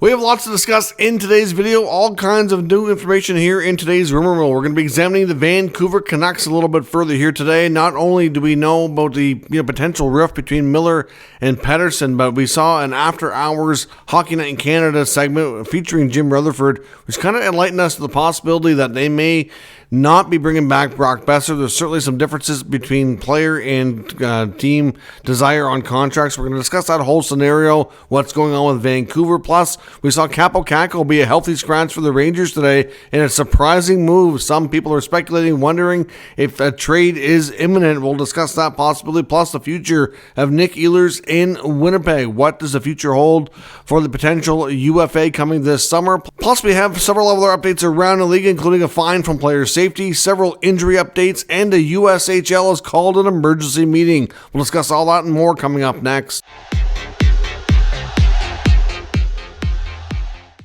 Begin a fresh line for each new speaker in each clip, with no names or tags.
We have lots to discuss in today's video, all kinds of new information here in today's Rumor Mill. We're going to be examining the Vancouver Canucks a little bit further here today. Not only do we know about the potential rift between Miller and Pettersson, but we saw an After Hours Hockey Night in Canada segment featuring Jim Rutherford, which kind of enlightened us to the possibility that they may not be bringing back Brock Boeser. There's certainly some differences between player and team desire on contracts. We're going to discuss that whole scenario, what's going on with Vancouver. Plus, we saw Kakko be a healthy scratch for the Rangers today in a surprising move. Some people are speculating, wondering if a trade is imminent. We'll discuss that possibility, plus the future of Nick Ehlers in Winnipeg. What does the future hold for the potential UFA coming this summer? Plus, we have several other updates around the league, including a fine from player safety, several injury updates, and the USHL has called an emergency meeting. We'll discuss all that and more coming up next.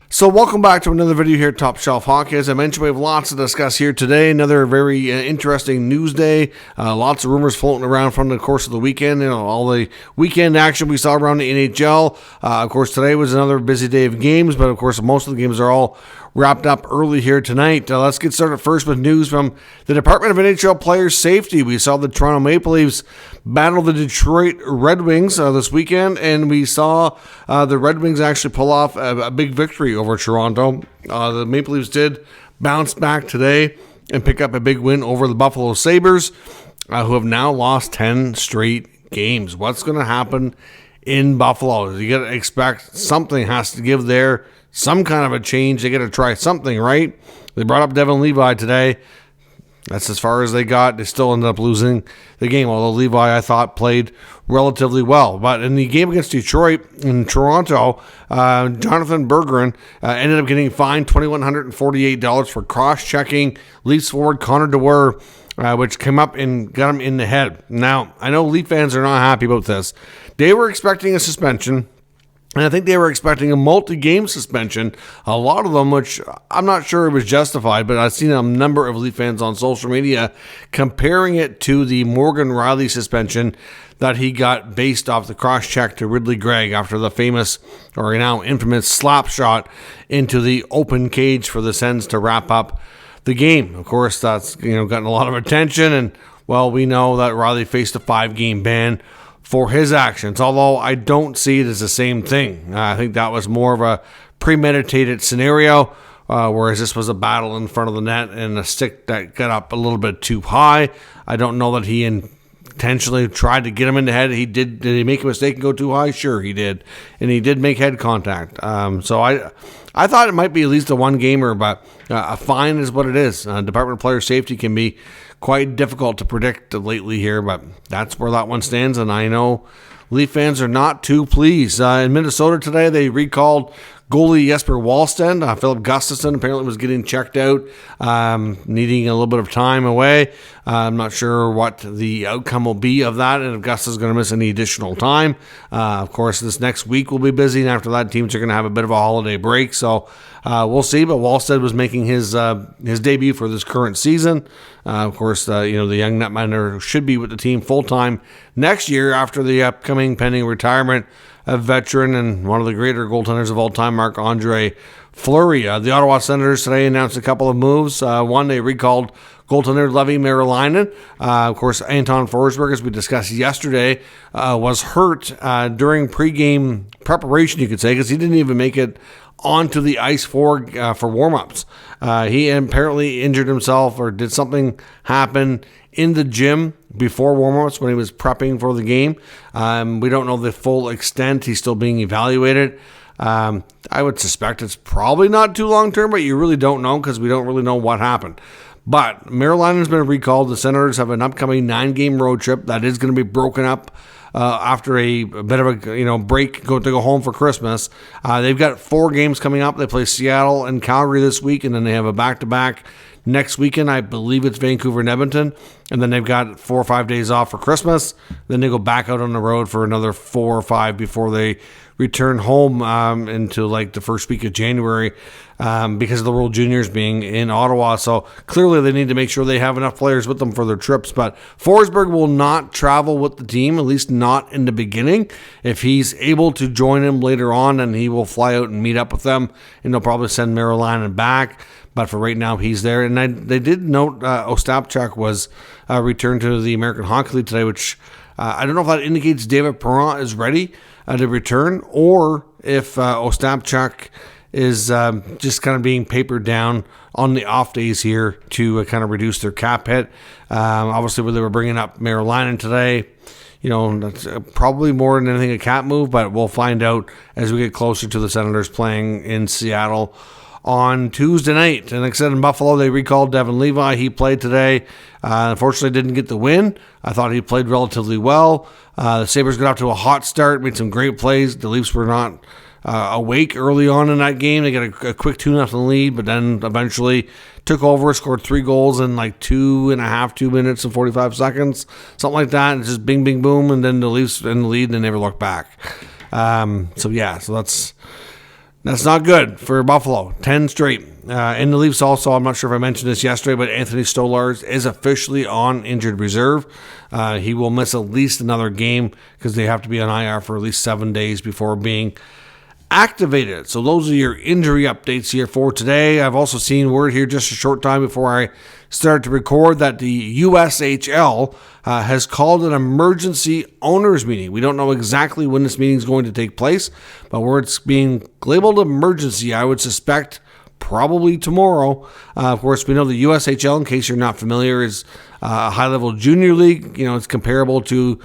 So welcome back to another video here at Top Shelf Hockey. As I mentioned, we have lots to discuss here today. Another very interesting news day. Lots of rumors floating around from the course of the weekend. All the weekend action we saw around the NHL. Of course, today was another busy day of games, but of course, most of the games are all wrapped up early here tonight. Let's get started first with news from the Department of NHL Player Safety. We saw the Toronto Maple Leafs battle the Detroit Red Wings this weekend, and we saw the Red Wings actually pull off a big victory over Toronto. The Maple Leafs did bounce back today and pick up a big win over the Buffalo Sabres, who have now lost 10 straight games. What's going to happen in Buffalo? You got to expect something has to give there. Some kind of a change. They got to try something, right? They brought up Devin Levi today. That's as far as they got. They still ended up losing the game, although Levi, I thought, played relatively well. But in the game against Detroit in Toronto, Jonathan Breggren ended up getting fined $2,148 for cross-checking Leafs forward Connor Dufour, which came up and got him in the head. Now, I know Leaf fans are not happy about this. They were expecting a suspension, and I think they were expecting a multi-game suspension, a lot of them, which I'm not sure it was justified, but I've seen a number of Leaf fans on social media comparing it to the Morgan Rielly suspension that he got based off the cross-check to Ridley Gregg after the famous, or now infamous, slap shot into the open cage for the Sens to wrap up the game. Of course, that's gotten a lot of attention, and, well, we know that Rielly faced a 5-game ban for his actions, although I don't see it as the same thing. I think that was more of a premeditated scenario, whereas this was a battle in front of the net and a stick that got up a little bit too high. I don't know that he intentionally tried to get him in the head. Did he make a mistake and go too high? Sure, he did. And he did make head contact. So I thought it might be at least a one-gamer, but a fine is what it is. Department of Player Safety can be quite difficult to predict lately here, but that's where that one stands, and I know Leaf fans are not too pleased. In Minnesota today, they recalled goalie Jesper Wallstedt. Philip Gustafsson apparently was getting checked out, needing a little bit of time away. I'm not sure what the outcome will be of that, and if Gus is going to miss any additional time. Of course, this next week will be busy, and after that, teams are going to have a bit of a holiday break, so we'll see. But Wallstedt was making his debut for this current season. Of course, the young netminder should be with the team full-time next year after the upcoming pending retirement of veteran and one of the greater goaltenders of all time, Marc-Andre Fleury. The Ottawa Senators today announced a couple of moves. One, they recalled goaltender Levi Meriläinen. Of course, Anton Forsberg, as we discussed yesterday, was hurt during pregame preparation, you could say, because he didn't even make it onto the ice for warm-ups. He apparently injured himself or did something happen in the gym before warm-ups when he was prepping for the game. We don't know the full extent. He's still being evaluated. I would suspect it's probably not too long-term, but you really don't know because we don't really know what happened. But Meriläinen has been recalled. The Senators have an upcoming 9-game road trip that is going to be broken up after a bit of a break to go home for Christmas. They've got 4 games coming up. They play Seattle and Calgary this week, and then they have a back-to-back next weekend. I believe it's Vancouver and Edmonton, and then they've got 4 or 5 days off for Christmas. Then they go back out on the road for another 4 or 5 before they return home into like the first week of January because of the World Juniors being in Ottawa. So clearly they need to make sure they have enough players with them for their trips. But Forsberg will not travel with the team, at least not in the beginning. If he's able to join him later on, then he will fly out and meet up with them, and they'll probably send Muriel back. But for right now, he's there. And they did note Ostapchuk was returned to the American Hockey League today, which I don't know if that indicates David Perron is ready to return, or if Ostapchuk is just kind of being papered down on the off days here to kind of reduce their cap hit. Obviously, when they were bringing up Merilainen today, that's probably more than anything a cap move, but we'll find out as we get closer to the Senators playing in Seattle on Tuesday night. And like I said, in Buffalo, they recalled Devin Levi. He played today. Unfortunately, didn't get the win. I thought he played relatively well. The Sabres got off to a hot start, made some great plays. The Leafs were not awake early on in that game. They got a quick 2-0 lead, but then eventually took over, scored 3 goals in like 2 minutes and 45 seconds, something like that. And just bing, bing, boom, and then the Leafs in the lead, and they never looked back. So that's not good for Buffalo. 10 straight. And the Leafs also, I'm not sure if I mentioned this yesterday, but Anthony Stolarz is officially on injured reserve. He will miss at least another game because they have to be on IR for at least 7 days before being activated. So those are your injury updates here for today. I've also seen word here just a short time before I started to record that the USHL has called an emergency owners meeting. We don't know exactly when this meeting is going to take place, but where it's being labeled emergency, I would suspect probably tomorrow. Of course, we know the USHL, in case you're not familiar, is a high-level junior league. It's comparable to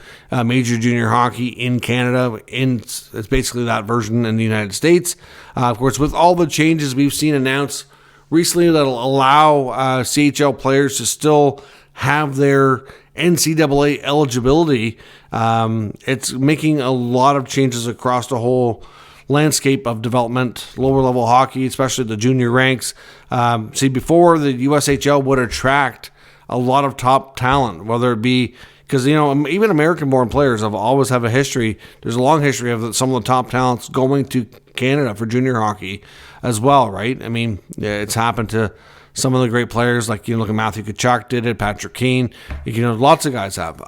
major junior hockey in Canada. It's basically that version in the United States. Of course, with all the changes we've seen announced recently that'll allow CHL players to still have their NCAA eligibility, it's making a lot of changes across the whole landscape of development, lower level hockey, especially the junior ranks. Before the USHL would attract a lot of top talent, whether it be because even American-born players always have a history. There's a long history of some of the top talents going to Canada for junior hockey as well, right? I mean, it's happened to some of the great players, like look at Matthew Tkachuk did it, Patrick Kane. Lots of guys have.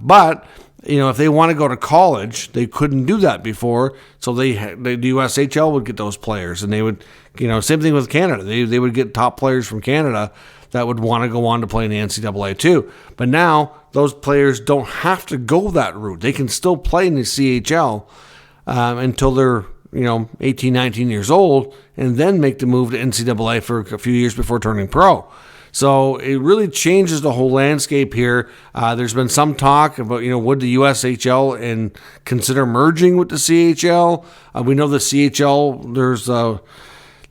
But if they want to go to college, they couldn't do that before. So the USHL would get those players, and they would, same thing with Canada. They would get top players from Canada that would want to go on to play in the NCAA too. But now those players don't have to go that route. They can still play in the CHL until they're 18, 19 years old, and then make the move to NCAA for a few years before turning pro. So it really changes the whole landscape here. There's been some talk about, would the USHL consider merging with the CHL? We know the CHL,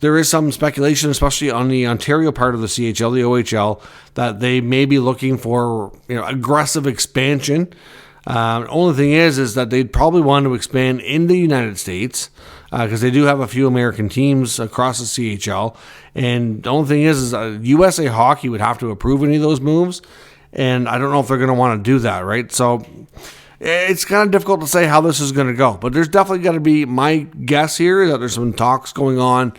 there is some speculation, especially on the Ontario part of the CHL, the OHL, that they may be looking for aggressive expansion. Only thing is that they'd probably want to expand in the United States because they do have a few American teams across the CHL. And the only thing is USA Hockey would have to approve any of those moves. And I don't know if they're going to want to do that, right? So it's kind of difficult to say how this is going to go. But there's definitely got to be, my guess here is that there's some talks going on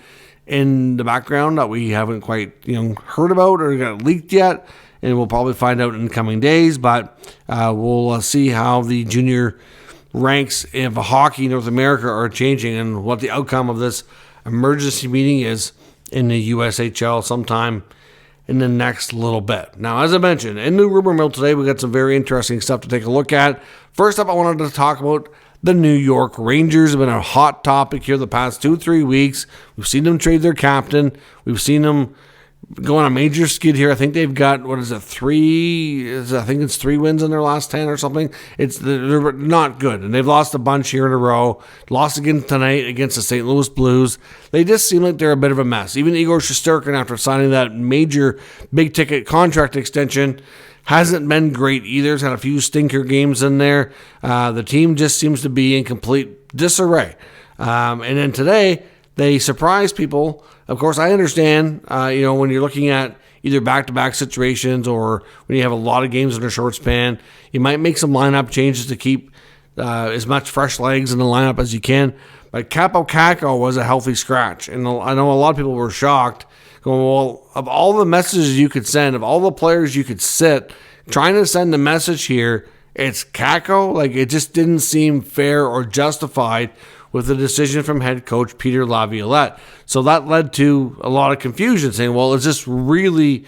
in the background that we haven't quite heard about or got leaked yet. And we'll probably find out in the coming days. But we'll see how the junior ranks of hockey in North America are changing and what the outcome of this emergency meeting is in the USHL sometime in the next little bit. Now, as I mentioned, in the rumor mill today, we got some very interesting stuff to take a look at. First up, I wanted to talk about the New York Rangers. Have been a hot topic here the past 2-3 weeks. We've seen them trade their captain. We've seen them go on a major skid here. I think they've got, 3 wins in their last 10 or something. They're not good, and they've lost a bunch here in a row. Lost again tonight against the St. Louis Blues. They just seem like they're a bit of a mess. Even Igor Shesterkin, after signing that major big-ticket contract extension, hasn't been great either. He's had a few stinker games in there. The team just seems to be in complete disarray. And then today, they surprised people. Of course, I understand, when you're looking at either back-to-back situations or when you have a lot of games in a short span, you might make some lineup changes to keep as much fresh legs in the lineup as you can. Like Kakko was a healthy scratch. And I know a lot of people were shocked, going, well, of all the messages you could send, of all the players you could sit, trying to send a message here, it's Kakko. Like, it just didn't seem fair or justified with the decision from head coach Peter Laviolette. So that led to a lot of confusion, saying, well, is this really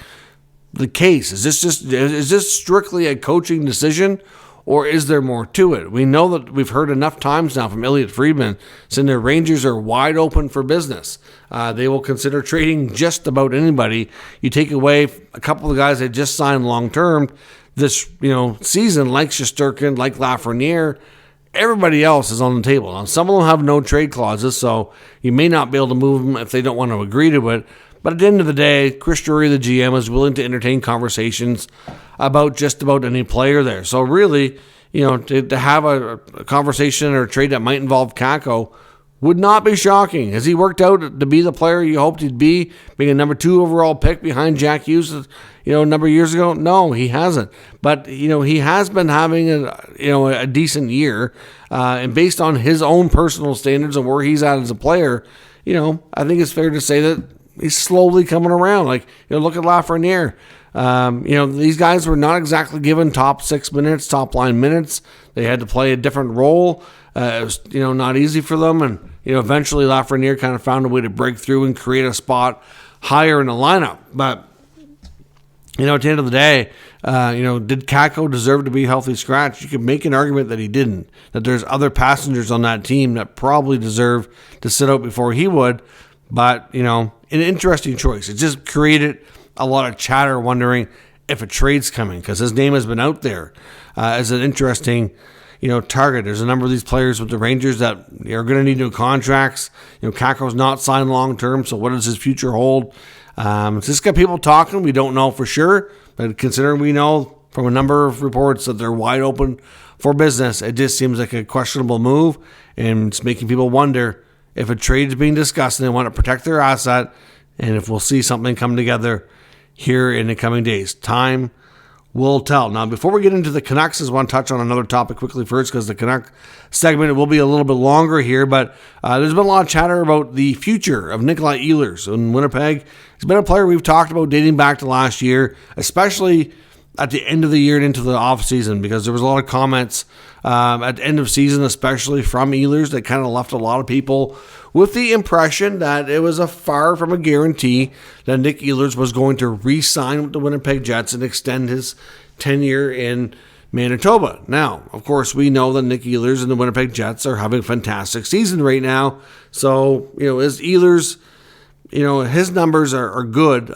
the case? Is this strictly a coaching decision, or is there more to it? We know that we've heard enough times now from Elliotte Friedman saying the Rangers are wide open for business. They will consider trading just about anybody. You take away a couple of guys that just signed long-term this season, like Shesterkin, like Lafreniere, everybody else is on the table. Now, some of them have no trade clauses, so you may not be able to move them if they don't want to agree to it. But at the end of the day, Chris Drury, the GM, is willing to entertain conversations about just about any player there. So really, to have a conversation or a trade that might involve Kakko would not be shocking. Has he worked out to be the player you hoped he'd be, being a number 2 overall pick behind Jack Hughes, a number of years ago? No, he hasn't. But, he has been having a decent year. And based on his own personal standards and where he's at as a player, I think it's fair to say that he's slowly coming around. Like, look at Lafreniere. These guys were not exactly given top 6 minutes, top line minutes. They had to play a different role. It was, not easy for them. And, eventually Lafreniere kind of found a way to break through and create a spot higher in the lineup. But, at the end of the day, did Kakko deserve to be a healthy scratch? You could make an argument that he didn't, that there's other passengers on that team that probably deserve to sit out before he would. But, an interesting choice. It just created a lot of chatter wondering if a trade's coming, because his name has been out there as an interesting, target. There's a number of these players with the Rangers that are going to need new contracts. Kakko's not signed long-term, so what does his future hold? It's just got people talking. We don't know for sure, but considering we know from a number of reports that they're wide open for business, it just seems like a questionable move, and it's making people wonder if a trade is being discussed and they want to protect their asset, and if we'll see something come together here in the coming days. Time will tell. Now, before we get into the Canucks, I just want to touch on another topic quickly first, because the Canuck segment will be a little bit longer here, but there's been a lot of chatter about the future of Nikolai Ehlers in Winnipeg. He's been a player we've talked about dating back to last year, especially at the end of the year and into the offseason, because there was a lot of comments at the end of season, especially from Ehlers, that kind of left a lot of people with the impression that it was a far from a guarantee that Nick Ehlers was going to re-sign with the Winnipeg Jets and extend his tenure in Manitoba. Now, of course, we know that Nick Ehlers and the Winnipeg Jets are having a fantastic season right now. So, is Ehlers, his numbers are good.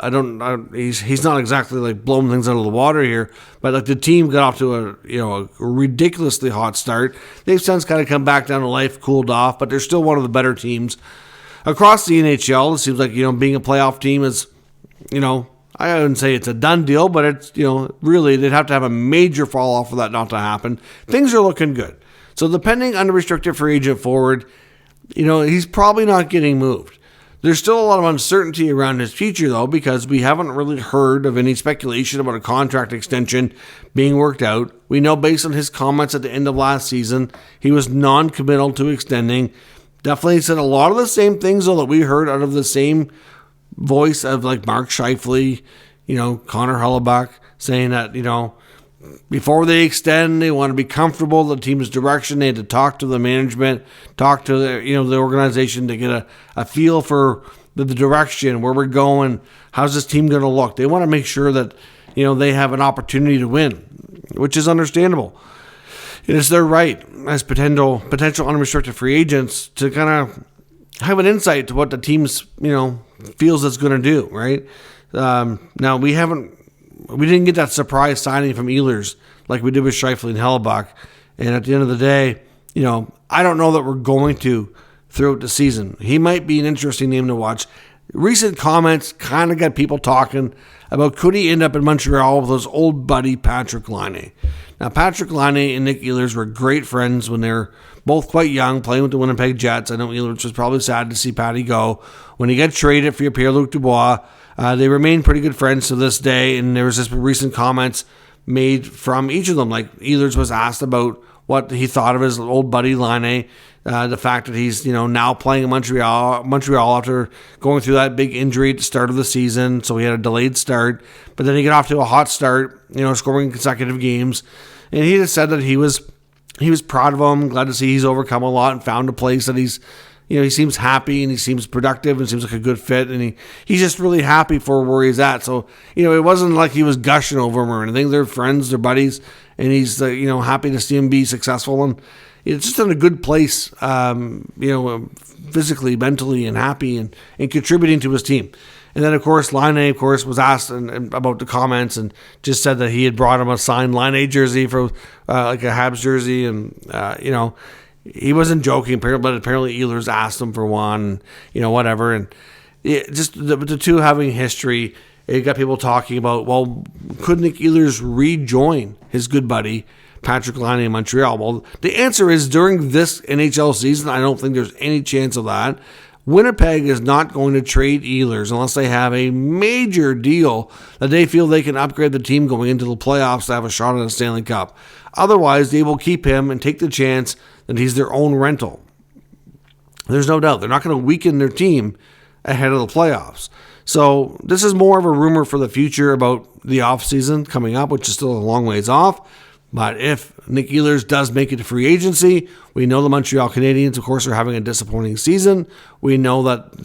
He's not exactly like blowing things out of the water here, but like the team got off to a ridiculously hot start. They've since kind of come back down to life, cooled off, but they're still one of the better teams across the NHL. It seems like, being a playoff team is, I wouldn't say it's a done deal, but it's, really they'd have to have a major fall off for that not to happen. Things are looking good. So depending on the restricted free agent forward, he's probably not getting moved. There's still a lot of uncertainty around his future, though, because we haven't really heard of any speculation about a contract extension being worked out. We know based on his comments at the end of last season, he was non-committal to extending. Definitely said a lot of the same things, though, that we heard out of the same voice of like Mark Scheifele, Connor Hellebuyck, saying that, before they extend, they want to be comfortable with the team's direction. They had to talk to the management, talk to the organization to get a feel for the direction, where we're going, how's this team going to look. They want to make sure that they have an opportunity to win, which is understandable. And it's their right as potential unrestricted free agents to kind of have an insight to what the team's feels it's going to do. Right now, we didn't get that surprise signing from Ehlers like we did with Scheifele and Hellebuyck. And at the end of the day, I don't know that we're going to throughout the season. He might be an interesting name to watch. Recent comments kind of got people talking about could he end up in Montreal with his old buddy Patrick Laine. Now, Patrick Laine and Nick Ehlers were great friends when they were both quite young, playing with the Winnipeg Jets. I know Ehlers was probably sad to see Patty go. When he got traded for Pierre-Luc Dubois, they remain pretty good friends to this day, and there was just recent comments made from each of them. Like Ehlers was asked about what he thought of his old buddy Laine. The fact that he's now playing in Montreal after going through that big injury at the start of the season, so he had a delayed start. But then he got off to a hot start, scoring consecutive games, and he just said that he was proud of him, glad to see he's overcome a lot and found a place that he's. He seems happy and he seems productive and seems like a good fit, and he's just really happy for where he's at. So, it wasn't like he was gushing over him or anything. They're friends, they're buddies, and he's, happy to see him be successful. And it's just in a good place, physically, mentally, and happy and contributing to his team. And then, of course, Laine, was asked about the comments and just said that he had brought him a signed Laine jersey for like a Habs jersey, and, he wasn't joking, but apparently Ehlers asked him for one, whatever. And just the two having history, it got people talking about, well, could Nick Ehlers rejoin his good buddy, Patrick Laine in Montreal? Well, the answer is during this NHL season, I don't think there's any chance of that. Winnipeg is not going to trade Ehlers unless they have a major deal that they feel they can upgrade the team going into the playoffs to have a shot at a Stanley Cup. Otherwise, they will keep him and take the chance that he's their own rental. There's no doubt. They're not going to weaken their team ahead of the playoffs. So this is more of a rumor for the future about the offseason coming up, which is still a long ways off. But if Nick Ehlers does make it to free agency, we know the Montreal Canadiens, of course, are having a disappointing season. We know that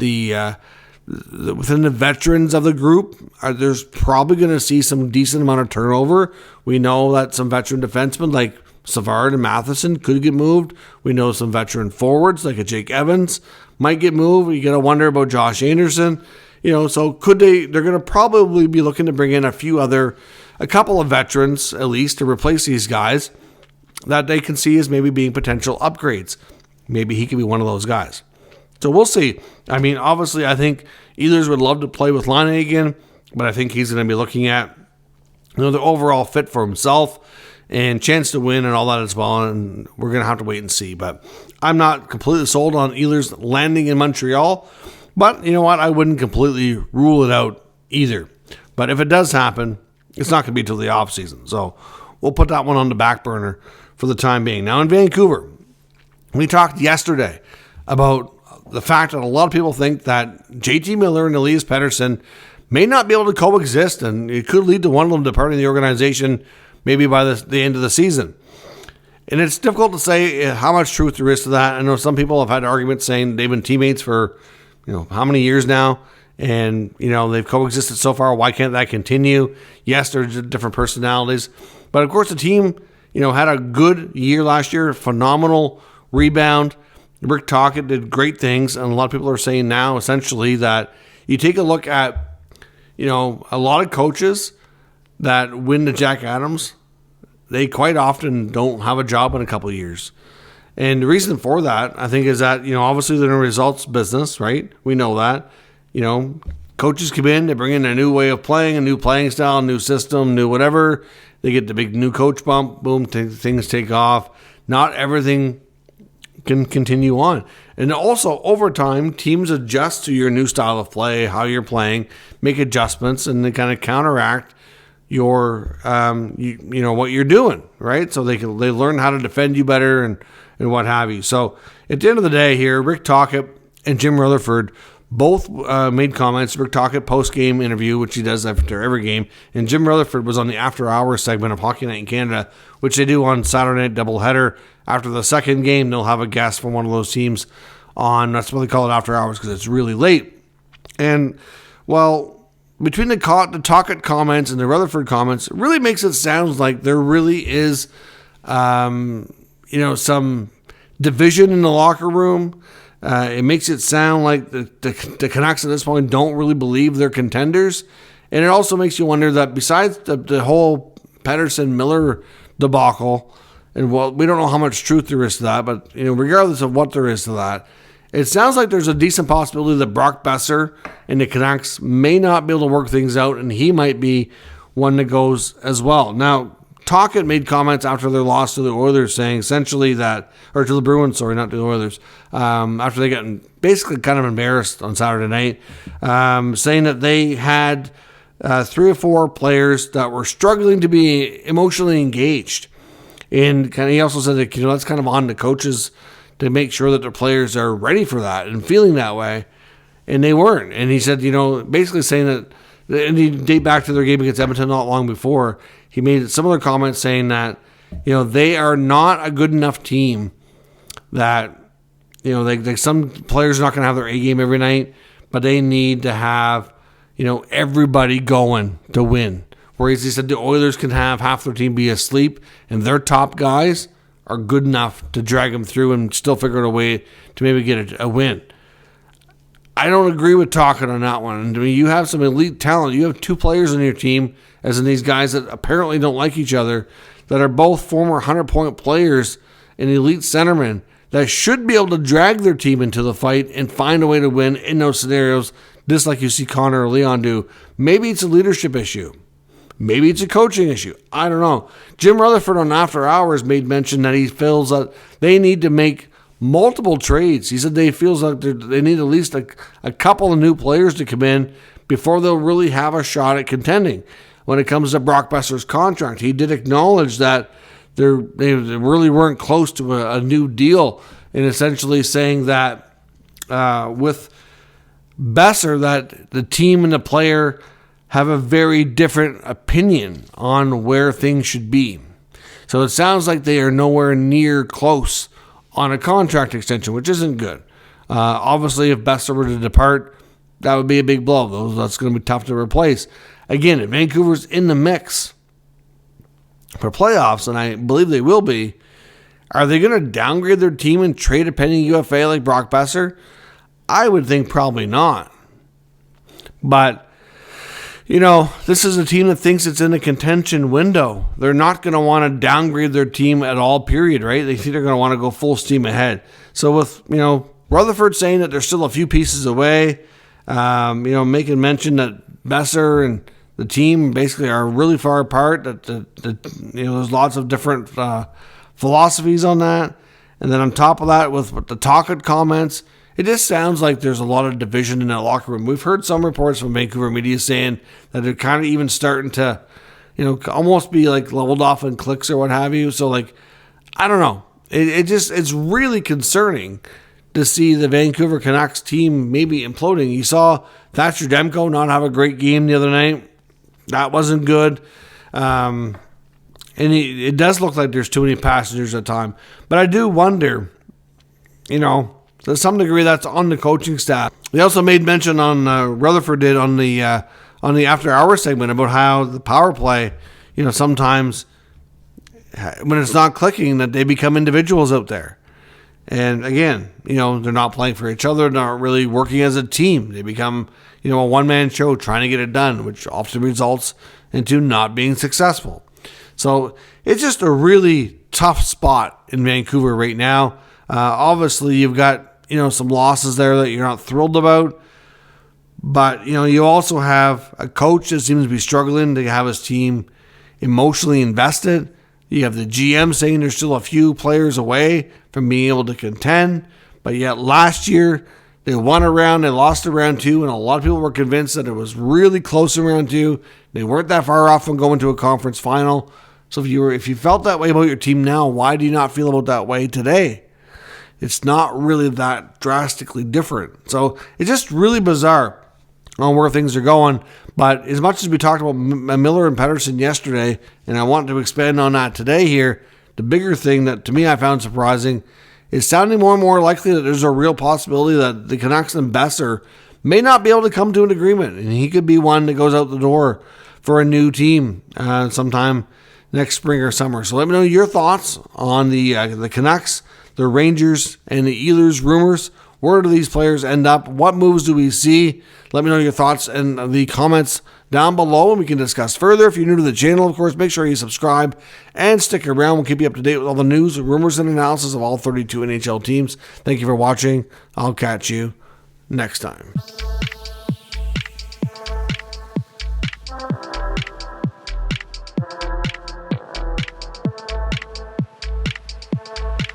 within the veterans of the group, there's probably going to see some decent amount of turnover. We know that some veteran defensemen like Savard and Matheson could get moved. We know some veteran forwards like a Jake Evans might get moved. You got to wonder about Josh Anderson. So could they're going to probably be looking to bring in a couple of veterans at least to replace these guys that they can see as maybe being potential upgrades. Maybe he could be one of those guys. So we'll see. I mean, obviously, I think Ehlers would love to play with Laine again, but I think he's going to be looking at the overall fit for himself and chance to win and all that as well, and we're going to have to wait and see. But I'm not completely sold on Ehlers landing in Montreal, but you know what? I wouldn't completely rule it out either. But if it does happen, it's not going to be until the offseason. So we'll put that one on the back burner for the time being. Now in Vancouver, we talked yesterday about the fact that a lot of people think that JT Miller and Elias Pettersson may not be able to coexist, and it could lead to one of them departing the organization maybe by the end of the season. And it's difficult to say how much truth there is to that. I know some people have had arguments saying they've been teammates for, how many years now, and, they've coexisted so far. Why can't that continue? Yes, there's different personalities. But, of course, the team, had a good year last year, phenomenal rebound. Rick Tocchet did great things, and a lot of people are saying now, essentially, that you take a look at, a lot of coaches that win the Jack Adams, they quite often don't have a job in a couple of years. And the reason for that, I think, is that, obviously they're in a results business, right? We know that. Coaches come in, they bring in a new way of playing, a new playing style, a new system, new whatever. They get the big new coach bump, boom, things take off. Not everything can continue on. And also, over time, teams adjust to your new style of play, how you're playing, make adjustments, and they kind of counteract your, what you're doing, right? So they learn how to defend you better and what have you. So at the end of the day here, Rick Tocchet and Jim Rutherford both made comments. Rick Tocchet post-game interview, which he does after every game, and Jim Rutherford was on the after-hours segment of Hockey Night in Canada, which they do on Saturday night doubleheader. After the second game, they'll have a guest from one of those teams on. That's what they call it, after hours, because it's really late. And, well, between the Tocchet comments and the Rutherford comments, it really makes it sound like there really is, some division in the locker room. It makes it sound like the Canucks at this point don't really believe they're contenders. And it also makes you wonder that besides the whole Pettersson-Miller debacle, and well, we don't know how much truth there is to that, but regardless of what there is to that, it sounds like there's a decent possibility that Brock Besser and the Canucks may not be able to work things out, and he might be one that goes as well. Now, Tocchet made comments after their loss to the Oilers saying essentially that, or to the Bruins, sorry, not to the Oilers, after they got basically kind of embarrassed on Saturday night, saying that they had 3 or 4 players that were struggling to be emotionally engaged. And he also said that, that's kind of on the coaches to make sure that their players are ready for that and feeling that way. And they weren't. And he said, basically saying that, and he date back to their game against Edmonton not long before, he made similar comments saying that, they are not a good enough team that, some players are not going to have their A game every night, but they need to have, everybody going to win. Whereas he said the Oilers can have half their team be asleep and their top guys are good enough to drag them through and still figure out a way to maybe get a win. I don't agree with talking on that one. I mean, you have some elite talent. You have two players on your team, as in these guys that apparently don't like each other, that are both former 100-point players and elite centermen that should be able to drag their team into the fight and find a way to win in those scenarios, just like you see Connor or Leon do. Maybe it's a leadership issue. Maybe it's a coaching issue. I don't know. Jim Rutherford on After Hours made mention that he feels that they need to make multiple trades. He said they feels like they need at least a couple of new players to come in before they'll really have a shot at contending. When it comes to Brock Boeser's contract, he did acknowledge that they really weren't close to a new deal, and essentially saying that with Boeser that the team and the player have a very different opinion on where things should be. So it sounds like they are nowhere near close on a contract extension, which isn't good. Obviously, if Boeser were to depart, that would be a big blow. That's going to be tough to replace. Again, if Vancouver's in the mix for playoffs, and I believe they will be, are they going to downgrade their team and trade a pending UFA like Brock Boeser? I would think probably not. But, this is a team that thinks it's in a contention window. They're not going to want to downgrade their team at all, period, right? They think they're going to want to go full steam ahead. So with, Rutherford saying that they're still a few pieces away, making mention that Boeser and the team basically are really far apart, that there's lots of different philosophies on that. And then on top of that, with the Tocchet comments, it just sounds like there's a lot of division in that locker room. We've heard some reports from Vancouver media saying that they're kind of even starting to, almost be like leveled off in cliques or what have you. So I don't know. It's really concerning to see the Vancouver Canucks team maybe imploding. You saw Thatcher Demko not have a great game the other night. That wasn't good. And it does look like there's too many passengers at time. But I do wonder, to some degree that's on the coaching staff. They also made mention on, Rutherford did on the After Hours segment about how the power play, sometimes when it's not clicking, that they become individuals out there. And again, they're not playing for each other, not really working as a team. They become, a one-man show trying to get it done, which often results into not being successful. So it's just a really tough spot in Vancouver right now. Obviously, you've got, some losses there that you're not thrilled about. But, you also have a coach that seems to be struggling to have his team emotionally invested. You have the GM saying there's still a few players away from being able to contend. But yet last year, they won a round, they lost a round 2, and a lot of people were convinced that it was really close in round 2. They weren't that far off from going to a conference final. So if you felt that way about your team now, why do you not feel about that way today? It's not really that drastically different. So it's just really bizarre on where things are going. But as much as we talked about Miller and Pettersson yesterday, and I want to expand on that today here, the bigger thing that to me I found surprising is sounding more and more likely that there's a real possibility that the Canucks and Boeser may not be able to come to an agreement. And he could be one that goes out the door for a new team sometime next spring or summer. So let me know your thoughts on the Canucks, the Rangers, and the Ehlers Rumours. Where do these players end up? What moves do we see? Let me know your thoughts in the comments down below, and we can discuss further. If you're new to the channel, of course, make sure you subscribe and stick around. We'll keep you up to date with all the news, rumors, and analysis of all 32 NHL teams. Thank you for watching. I'll catch you next time.